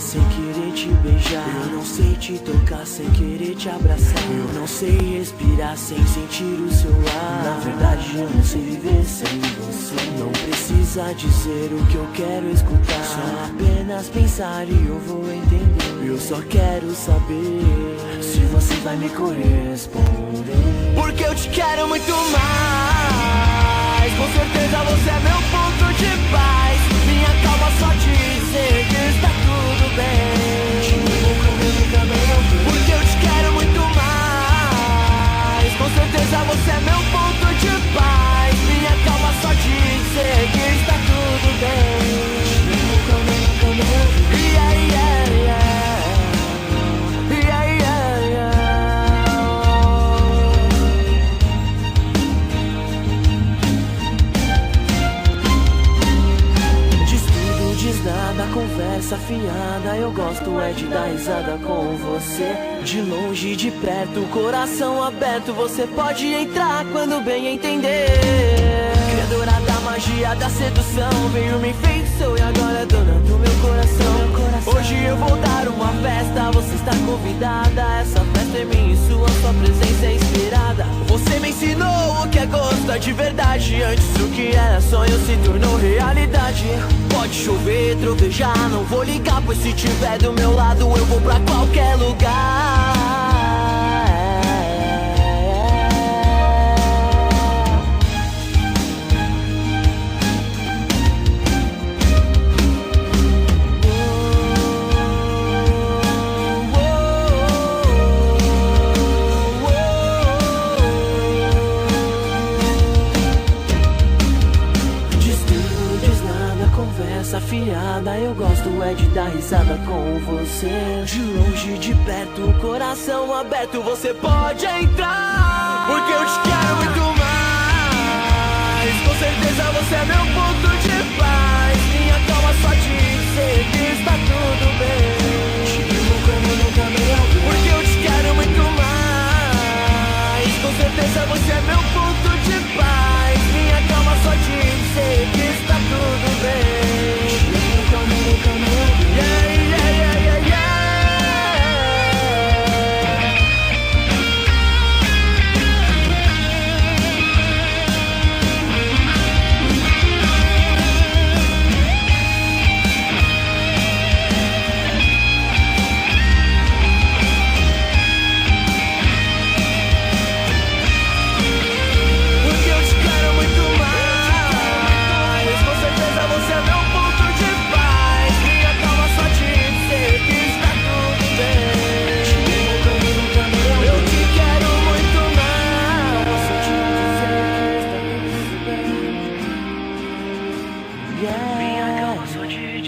sem querer te beijar. Eu não sei te tocar sem querer te abraçar. Eu não sei respirar sem sentir o seu ar. Na verdade eu não sei viver sem você. Não precisa dizer o que eu quero escutar, só apenas pensar e eu vou entender. Eu só quero saber se você vai me corresponder, porque eu te quero muito mais. Com certeza você é meu ponto de paz. Minha calma só dizer que está tudo bem. Te amo como eu nunca me ouvi, porque eu te quero muito mais. Com certeza você é meu ponto de paz. Minha calma só dizer que está tudo bem. Te amo como eu nunca me ouvi. Yeah, yeah, yeah. Yeah, yeah, yeah. Diz tudo, diz nada, conversa fiada. Eu gosto é de dar risada com você. De longe, de perto, coração aberto. Você pode entrar quando bem entender. Criadora da magia, da sedução, veio me enfeitiçou e agora é dona do meu coração. Hoje eu vou dar uma festa, você está convidada. Essa festa é minha e sua presença é inspirada. Você me ensinou o que é gosto de verdade. Antes o que era sonho se tornou realidade. Pode chover, trovejar, não vou ligar, pois se tiver do meu lado eu vou pra qualquer lugar. Afiada, eu gosto é de dar risada com você. De longe, de perto, coração aberto, você pode entrar, porque eu te quero muito mais. Com certeza você é meu ponto de paz. Minha calma só dizer que está tudo bem. Te amo como nunca me ouvi, porque eu te quero muito mais. Com certeza você é meu ponto de paz. Minha calma só dizer que está tudo bem. Minha calma só diz